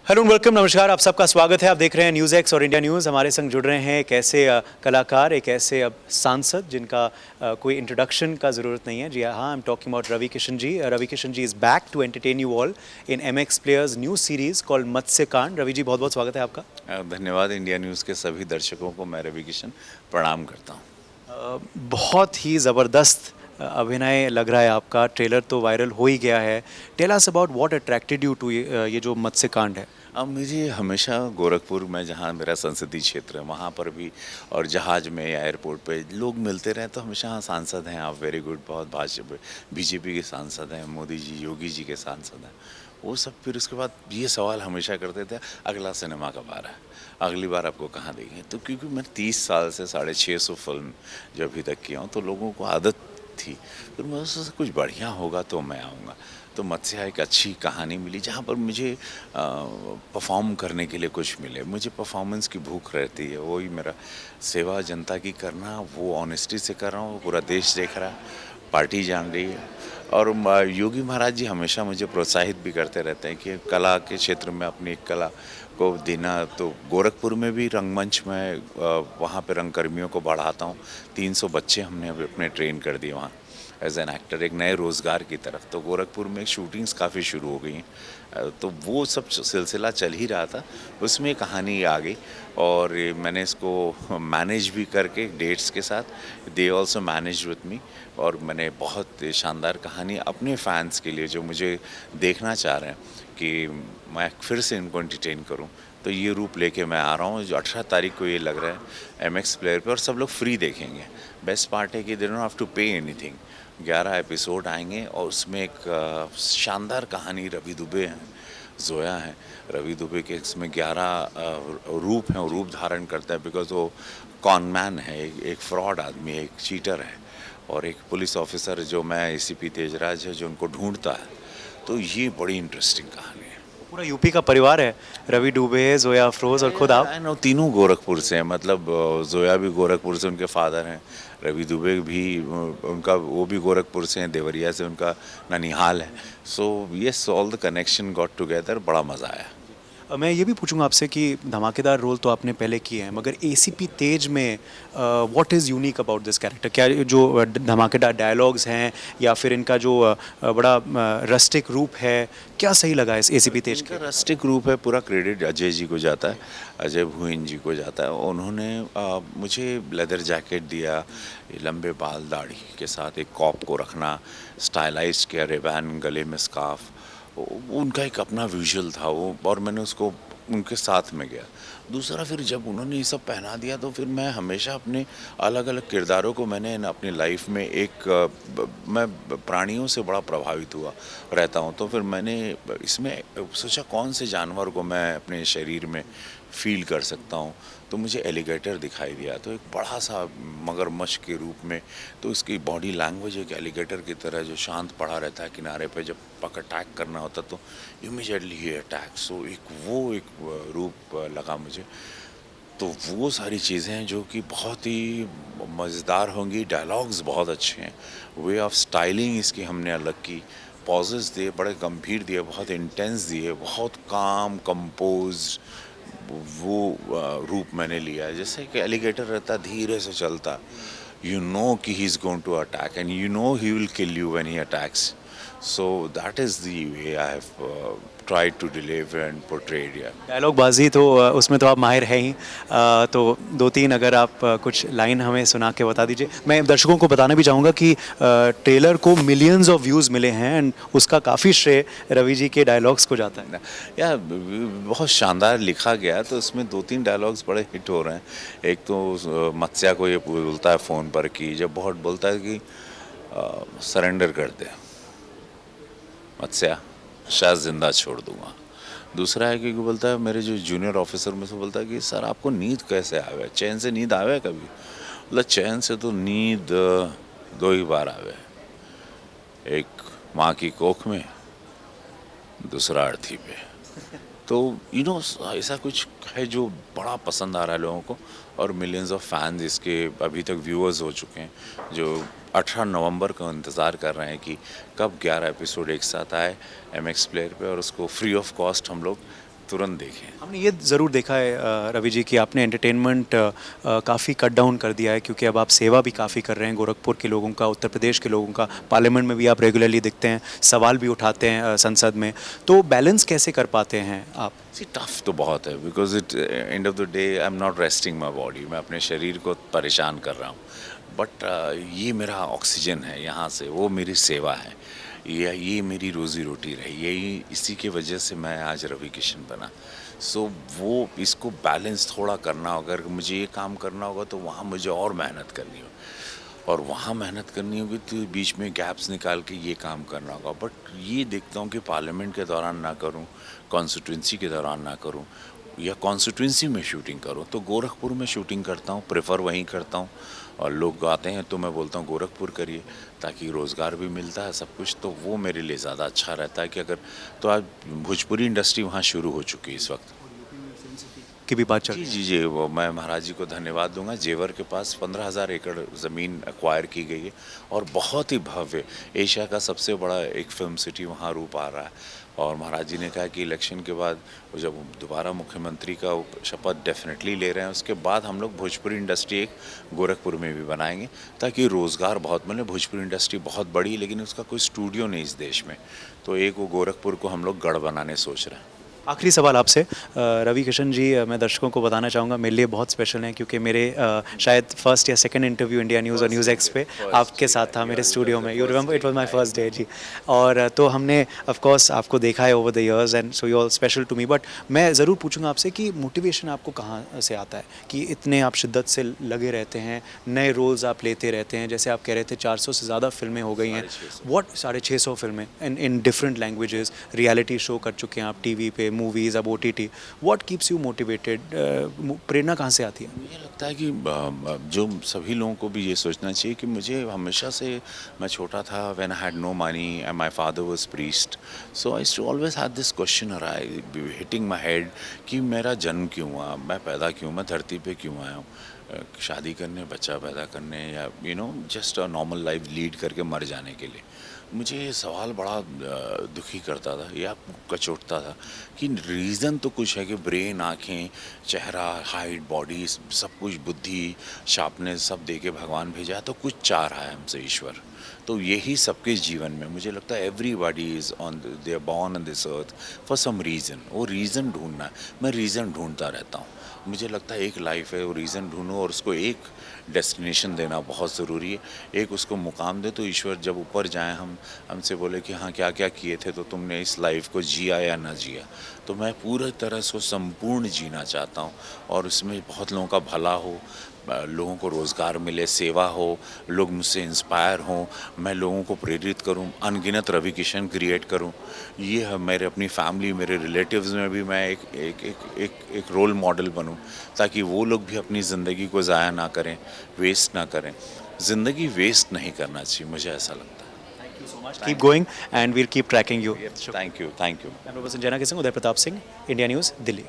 Hello welcome, नमस्कार, आप सबका स्वागत है। आप देख रहे हैं न्यूज़ एक्स और इंडिया न्यूज़। हमारे संग जुड़ रहे हैं एक ऐसे कलाकार, एक ऐसे सांसद जिनका कोई इंट्रोडक्शन का ज़रूरत नहीं है। जी हाँ, I am talking about Ravi Kishan ji. Ravi Kishan ji is back to entertain you all in MX player's new series called Matsyakaand. Ravi ji, बहुत बहुत स्वागत है आपका। धन्यवाद। इंडिया न्यूज़ के सभी दर्शकों को मैं रवि किशन प्रणाम करता हूँ। बहुत ही ज़बरदस्त अभिनय लग रहा है आपका। ट्रेलर तो वायरल हो ही गया है। Tell us about what attracted you to ये जो मत्स्यकांड है। अब मुझे हमेशा गोरखपुर में, जहाँ मेरा संसदीय क्षेत्र है, वहाँ पर भी और जहाज़ में या एयरपोर्ट पे लोग मिलते रहे तो हमेशा हाँ, सांसद हैं आप, वेरी गुड, बहुत भाजपा बीजेपी के सांसद हैं, मोदी जी, योगी जी के सांसद हैं, वो सब। फिर उसके बाद ये सवाल हमेशा करते थे, अगला सिनेमा कब आ रहा है, अगली बार आपको कहाँ देखेंगे। तो क्योंकि मैं 30 साल से 650 फिल्म जो अभी तक किया हूँ, तो लोगों को आदत थी, फिर मैं उससे कुछ बढ़िया होगा तो मैं आऊँगा। तो मत्स्या एक अच्छी कहानी मिली जहाँ पर मुझे परफॉर्म करने के लिए कुछ मिले। मुझे परफॉर्मेंस की भूख रहती है, वही मेरा सेवा जनता की करना, वो ऑनेस्टी से कर रहा हूँ, पूरा देश देख रहा है, पार्टी जान रही है। और योगी महाराज जी हमेशा मुझे प्रोत्साहित भी करते रहते हैं कि कला के क्षेत्र में अपनी एक कला को देना। तो गोरखपुर में भी रंगमंच में वहाँ पे रंगकर्मियों को बढ़ाता हूँ। 300 बच्चे हमने अभी अपने ट्रेन कर दिए वहाँ एज एन एक्टर, एक नए रोज़गार की तरफ। तो गोरखपुर में शूटिंग्स काफ़ी शुरू हो गई हैं, तो वो सब सिलसिला चल ही रहा था, उसमें कहानी आ गई और मैंने इसको मैनेज भी करके डेट्स के साथ, they also manage with me. और मैंने बहुत शानदार कहानी अपने फैंस के लिए, जो मुझे देखना चाह रहे हैं कि मैं फिर से इनको एंटरटेन करूं, तो ये रूप लेके मैं आ रहा हूँ। जो 18 तारीख को ये लग रहा है एमएक्स प्लेयर पे, और सब लोग फ्री देखेंगे। बेस्ट पार्ट है कि they don't have to pay anything. 11 episode आएंगे और उसमें एक शानदार कहानी, रवि दुबे हैं, जोया हैं, रवि दुबे के इसमें 11 रूप हैं, वो रूप धारण करता है बिकॉज वो कॉनमैन है, एक फ्रॉड आदमी है, एक चीटर है, और एक पुलिस ऑफिसर जो मैं एसीपी तेजराज है जो उनको ढूंढता है। तो ये बड़ी इंटरेस्टिंग कहानी है। पूरा यूपी का परिवार है, रवि डुबे, जोया अफरोज और खुद आप। आई नो, तीनों गोरखपुर से हैं, मतलब जोया भी गोरखपुर से, उनके फादर हैं, रवि दुबे भी उनका वो भी गोरखपुर से हैं, देवरिया से उनका ननिहाल है। So yes, all the connection got together, बड़ा मज़ा आया। मैं ये भी पूछूंगा आपसे कि धमाकेदार रोल तो आपने पहले किए हैं, मगर एसीपी तेज में what is unique about this character? क्या जो धमाकेदार डायलॉग्स हैं या फिर इनका जो बड़ा रस्टिक रूप है, क्या सही लगा इस एसीपी तेज इनका के? रस्टिक रूप है, पूरा क्रेडिट अजय जी को जाता है, अजय भुइन जी को जाता है। उन्होंने मुझे लेदर जैकेट दिया, ये लंबे बाल दाढ़ी के साथ एक कॉप को रखना, स्टाइलाइज किया, रिबैन गले में स्कार्फ, उनका एक अपना विजुअल था वो, और मैंने उसको उनके साथ में गया। दूसरा, फिर जब उन्होंने ये सब पहना दिया तो फिर मैं हमेशा अपने अलग अलग किरदारों को मैंने अपनी लाइफ में मैं प्राणियों से बड़ा प्रभावित हुआ रहता हूँ। तो फिर मैंने इसमें सोचा कौन से जानवर को मैं अपने शरीर में फील कर सकता हूँ। तो मुझे एलिगेटर दिखाई दिया, तो एक बड़ा सा मगरमच्छ के रूप में। तो इसकी बॉडी लैंग्वेज एक एलिगेटर की तरह, जो शांत पड़ा रहता है किनारे पे, जब अटैक करना होता तो इमीडिएटली ही अटैक। सो एक रूप लगा मुझे। तो वो सारी चीज़ें हैं जो कि बहुत ही मज़ेदार होंगी। डायलॉग्स बहुत अच्छे हैं, वे ऑफ स्टाइलिंग इसकी हमने अलग की, पॉजेस दिए बड़े गंभीर दिए, बहुत इंटेंस दिए, बहुत काम कंपोज वो रूप मैंने लिया है। जैसे कि एलिगेटर रहता, धीरे से चलता, यू नो कि he is going to attack and you know he will kill you when he attacks. So that is the way I have tried to deliver and portrayed. Dialogue बाजी तो उसमें तो आप माहिर हैं ही। तो दो तीन अगर आप कुछ लाइन हमें सुना के बता दीजिए। मैं दर्शकों को बताना भी चाहूँगा कि ट्रेलर को मिलियंस ऑफ व्यूज़ मिले हैं एंड उसका काफ़ी श्रेय रवि जी के डायलॉग्स को जाता है। या बहुत शानदार लिखा गया, तो उसमें 2-3 डायलॉग्स बड़े हिट हो रहे हैं। एक तो मत्स्या को ये बोलता है फ़ोन पर कि जब बहुत बोलता है कि सरेंडर कर दे मत्स्या, शायद ज़िंदा छोड़ दूंगा। दूसरा है कि बोलता है, मेरे जो जूनियर ऑफिसर में से बोलता है कि सर आपको नींद कैसे आवे, चैन से नींद आवे कभी? मतलब चैन से तो नींद 2 ही बार आवे, एक माँ की कोख में, दूसरा अर्थी पे। तो ऐसा कुछ है जो बड़ा पसंद आ रहा है लोगों को, और मिलियंस ऑफ फैंस इसके अभी तक व्यूअर्स हो चुके हैं, जो 18 नवंबर का इंतज़ार कर रहे हैं कि कब 11 एपिसोड एक साथ आए एमएक्स प्लेयर पे, और उसको फ्री ऑफ कॉस्ट हम लोग तुरंत देखें। हमने ये ज़रूर देखा है रवि जी कि आपने एंटरटेनमेंट काफ़ी कट डाउन कर दिया है, क्योंकि अब आप सेवा भी काफ़ी कर रहे हैं गोरखपुर के लोगों का, उत्तर प्रदेश के लोगों का। पार्लियामेंट में भी आप रेगुलरली दिखते हैं, सवाल भी उठाते हैं संसद में। तो बैलेंस कैसे कर पाते हैं आप? सी टफ तो बहुत है, because it end of the day I am not resting my body, मैं अपने शरीर को परेशान कर रहा हूँ, बट ये मेरा ऑक्सीजन है यहाँ से, वो मेरी सेवा है, ये मेरी रोज़ी रोटी रही, यही इसी के वजह से मैं आज रवि किशन बना। सो वो इसको बैलेंस थोड़ा करना होगा, अगर मुझे ये काम करना होगा तो वहाँ मुझे और मेहनत करनी होगी, और वहाँ मेहनत करनी होगी तो बीच में गैप्स निकाल के ये काम करना होगा। बट ये देखता हूँ कि पार्लियामेंट के दौरान ना करूँ, कॉन्स्टिट्यूंसी के दौरान ना करूँ, या कॉन्स्टिट्यूंसी में शूटिंग करूँ, तो गोरखपुर में शूटिंग करता हूँ, प्रेफर वहीं करता हूँ। और लोग आते हैं तो मैं बोलता हूँ गोरखपुर करिए, ताकि रोज़गार भी मिलता है, सब कुछ, तो वो मेरे लिए ज़्यादा अच्छा रहता है कि अगर, तो आज भोजपुरी इंडस्ट्री वहाँ शुरू हो चुकी है इस वक्त। की भी बात चल जी रही जी जी, वो मैं महाराज जी को धन्यवाद दूंगा। जेवर के पास 15,000 एकड़ ज़मीन एक्वायर की गई है, और बहुत ही भव्य, एशिया का सबसे बड़ा एक फिल्म सिटी वहाँ रूप आ रहा है। और महाराज जी ने कहा कि इलेक्शन के बाद वो जब दोबारा मुख्यमंत्री का शपथ डेफिनेटली ले रहे हैं, उसके बाद हम लोग भोजपुरी इंडस्ट्री एक गोरखपुर में भी बनाएंगे, ताकि रोज़गार बहुत मिले। भोजपुरी इंडस्ट्री बहुत बड़ी, लेकिन उसका कोई स्टूडियो नहीं इस देश में, तो एक वो गोरखपुर को हम लोग गढ़ बनाने सोच रहे हैं। आखिरी सवाल आपसे रवि किशन जी, मैं दर्शकों को बताना चाहूँगा मेरे लिए बहुत स्पेशल है, क्योंकि मेरे शायद फर्स्ट या सेकंड इंटरव्यू इंडिया न्यूज़ और न्यूज़ एक्स पे आपके साथ था मेरे स्टूडियो में। You remember, it was my first day जी। और तो हमने ऑफ कोर्स आपको देखा है over the years, and so you are special to me. But मैं ज़रूर पूछूंगा आपसे कि मोटिवेशन आपको कहाँ से आता है कि इतने आप शिद्दत से लगे रहते हैं, नए रोल्स आप लेते रहते हैं। जैसे आप कह रहे थे 400 से ज़्यादा फिल्में हो गई हैं, 650। 650 फिल्में in different languages, reality show कर चुके हैं आप टीवी पे, मूवीज़, अब OTT। What keeps you motivated? प्रेरणा कहाँ से आती है? मुझे लगता है कि जो सभी लोगों को भी ये सोचना चाहिए कि मुझे हमेशा से, मैं छोटा था, when I had no money and my father was priest, so I used to always have this question hitting my head कि मेरा जन्म क्यों हुआ, मैं पैदा क्यों, मैं धरती पे क्यों आया हूँ, शादी करने, बच्चा पैदा करने, या just a normal life lead करके मर जाने के लिए। मुझे ये सवाल बड़ा दुखी करता था या कचोटता था कि रीज़न तो कुछ है कि ब्रेन, आँखें, चेहरा, हाइट, बॉडी, सब कुछ, बुद्धि, शार्पनेस सब दे के भगवान भेजा है, तो कुछ चाह रहा है हमसे ईश्वर। तो यही सबके जीवन में मुझे लगता है, everybody is on, they are born on this earth for some reason. वो रीज़न ढूंढना है, मैं रीज़न ढूंढता रहता हूँ। मुझे लगता है एक लाइफ है, वो रीज़न ढूंढो और उसको एक डेस्टिनेशन देना बहुत ज़रूरी है, एक उसको मुकाम दे, तो ईश्वर जब ऊपर जाएं, हमसे बोले कि हाँ क्या क्या किए थे, तो तुमने इस लाइफ को जिया या ना जिया। तो मैं पूरी तरह से संपूर्ण जीना चाहता हूँ, और उसमें बहुत लोगों का भला हो, लोगों को रोज़गार मिले, सेवा हो, लोग मुझसे इंस्पायर हों, मैं लोगों को प्रेरित करूं, अनगिनत रवि किशन क्रिएट करूं। ये है मेरे अपनी फैमिली, मेरे रिलेटिव्स में भी मैं एक रोल मॉडल बनूं, ताकि वो लोग भी अपनी ज़िंदगी को ज़ाया ना करें, वेस्ट ना करें। ज़िंदगी वेस्ट नहीं करना चाहिए, मुझे ऐसा लगता है। Thank you so much, keep going and we'll keep tracking you. Thank you, thank you. Camera person Jaina के संग उदय प्रताप सिंह, इंडिया न्यूज़, दिल्ली।